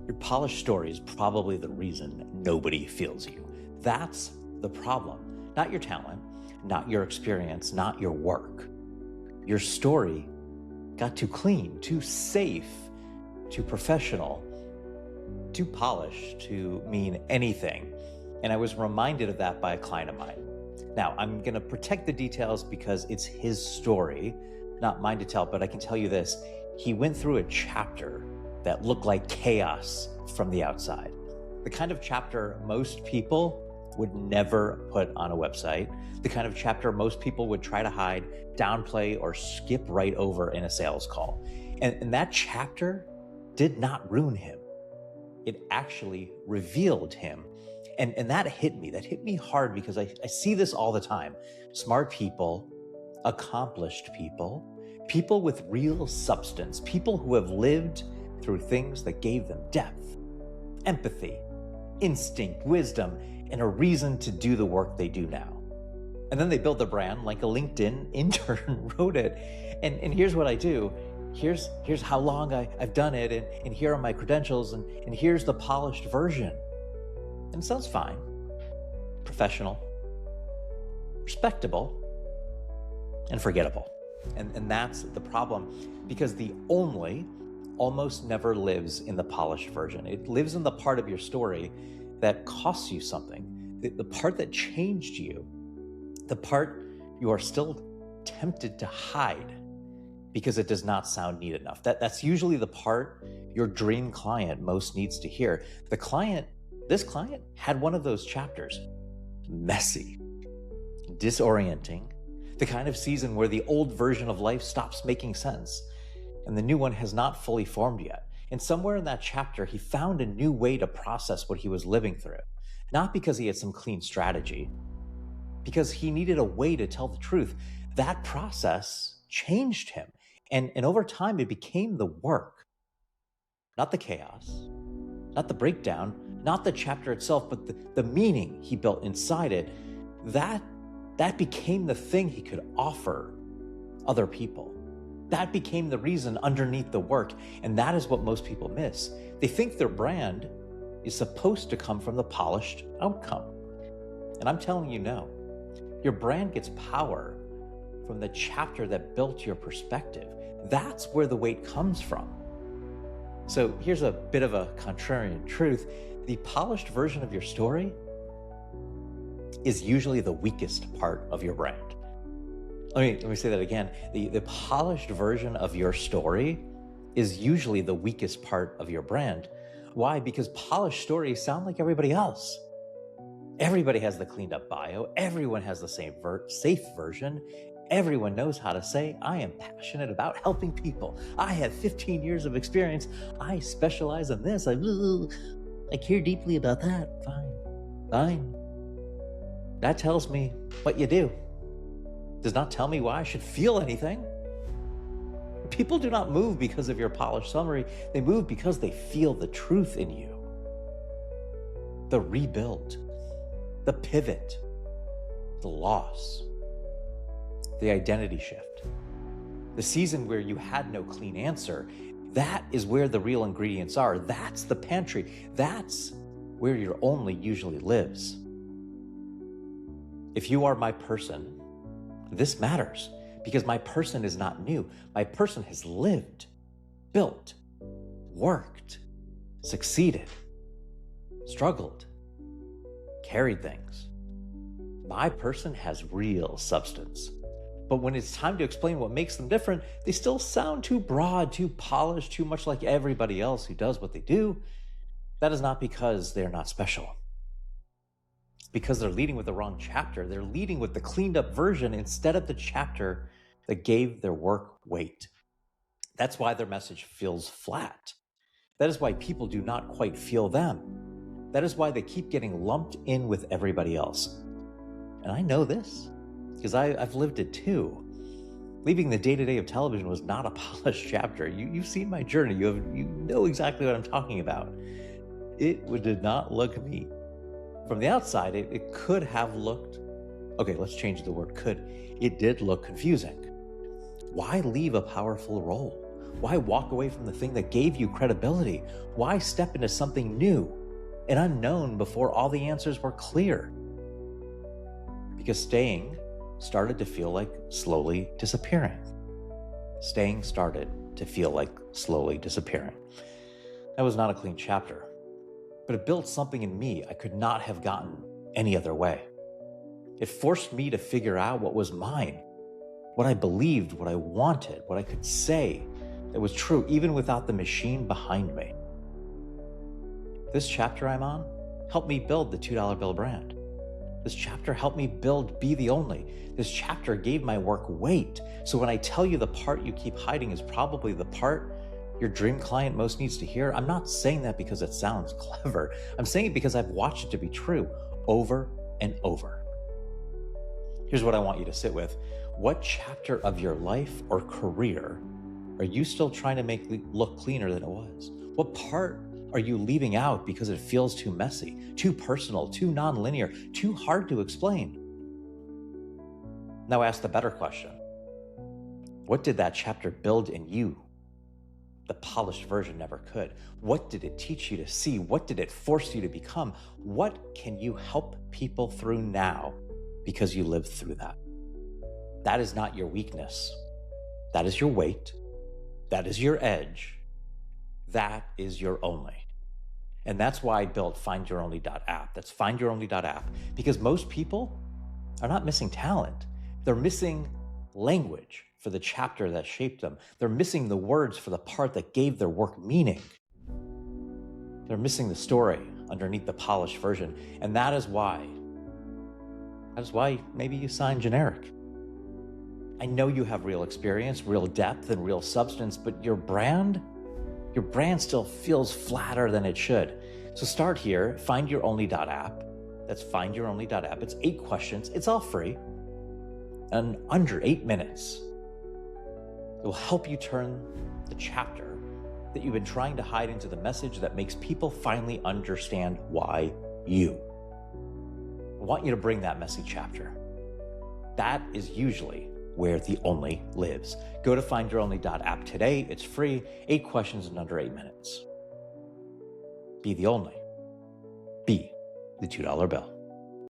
Your polished story is probably the reason nobody feels you. That's the problem. Not your talent, not your experience, not your work. Your story got too clean, too safe, too professional, too polished to mean anything. And I was reminded of that by a client of mine. Now, I'm going to protect the details because it's his story, not mine to tell, but I can tell you this. He went through a chapter that looked like chaos from the outside. The kind of chapter most people would never put on a website. The kind of chapter most people would try to hide, downplay, or skip right over in a sales call. And that chapter did not ruin him. It actually revealed him. And that hit me hard because I see this all the time. Smart people, accomplished people, people with real substance, people who have lived through things that gave them depth, empathy, instinct, wisdom, and a reason to do the work they do now. And then they build the brand like a LinkedIn intern wrote it. And here's what I do. Here's how long I've done it, and here are my credentials, and here's the polished version. And it sounds fine, professional, respectable, and forgettable. And that's the problem, because the only almost never lives in the polished version. It lives in the part of your story that costs you something, the part that changed you, the part you are still tempted to hide because it does not sound neat enough. That's usually the part your dream client most needs to hear. This client had one of those chapters. Messy, disorienting, the kind of season where the old version of life stops making sense and the new one has not fully formed yet. And somewhere in that chapter, he found a new way to process what he was living through. Not because he had some clean strategy, because he needed a way to tell the truth. That process changed him. And over time, it became the work, not the chaos, not the breakdown, not the chapter itself, but the meaning he built inside it. That became the thing he could offer other people. That became the reason underneath the work. And that is what most people miss. They think their brand is supposed to come from the polished outcome. And I'm telling you, no. Your brand gets power from the chapter that built your perspective. That's where the weight comes from. So here's a bit of a contrarian truth. The polished version of your story is usually the weakest part of your brand. Let me say that again. The polished version of your story is usually the weakest part of your brand. Why? Because polished stories sound like everybody else. Everybody has the cleaned up bio. Everyone has the same safe version. Everyone knows how to say, I am passionate about helping people. I have 15 years of experience. I specialize in this. I care deeply about that. Fine. That tells me what you do. Does not tell me why I should feel anything. People do not move because of your polished summary. They move because they feel the truth in you. The rebuild, the pivot, the loss, the identity shift, the season where you had no clean answer. That is where the real ingredients are. That's the pantry. That's where your only usually lives. If you are my person, this matters because my person is not new. My person has lived, built, worked, succeeded, struggled, carried things. My person has real substance. But when it's time to explain what makes them different, they still sound too broad, too polished, too much like everybody else who does what they do. That is not because they're not special. Because they're leading with the wrong chapter. They're leading with the cleaned up version instead of the chapter that gave their work weight. That's why their message feels flat. That is why people do not quite feel them. That is why they keep getting lumped in with everybody else. And I know this because I've lived it too. Leaving the day-to-day of television was not a polished chapter. You've seen my journey. You know exactly what I'm talking about. It did not look neat. From the outside, it could have looked, okay, let's change the word could. It did look confusing. Why leave a powerful role? Why walk away from the thing that gave you credibility? Why step into something new and unknown before all the answers were clear? Because staying started to feel like slowly disappearing. Staying started to feel like slowly disappearing. That was not a clean chapter, but it built something in me I could not have gotten any other way. It forced me to figure out what was mine, what I believed, what I wanted, what I could say that was true even without the machine behind me. This chapter I'm on helped me build the $2 bill brand. This chapter helped me build Be the Only. This chapter gave my work weight. So when I tell you the part you keep hiding is probably the part your dream client most needs to hear, I'm not saying that because it sounds clever. I'm saying it because I've watched it to be true over and over. Here's what I want you to sit with. What chapter of your life or career are you still trying to make look cleaner than it was? What part are you leaving out because it feels too messy, too personal, too nonlinear, too hard to explain? Now ask the better question. What did that chapter build in you? The polished version never could. What did it teach you to see? What did it force you to become? What can you help people through now because you lived through that? That is not your weakness. That is your weight. That is your edge. That is your only. And that's why I built findyouronly.app. That's findyouronly.app, because most people are not missing talent. They're missing language for the chapter that shaped them. They're missing the words for the part that gave their work meaning. They're missing the story underneath the polished version. And that is why maybe you sign generic. I know you have real experience, real depth, and real substance, but your brand still feels flatter than it should. So start here, findyouronly.app. That's findyouronly.app. It's 8 questions. It's all free. And under 8 minutes, it will help you turn the chapter that you've been trying to hide into the message that makes people finally understand why you. I want you to bring that messy chapter. That is usually where the only lives. Go to findyouronly.app today. It's free. 8 questions in under 8 minutes. Be the only. Be the $2 bill.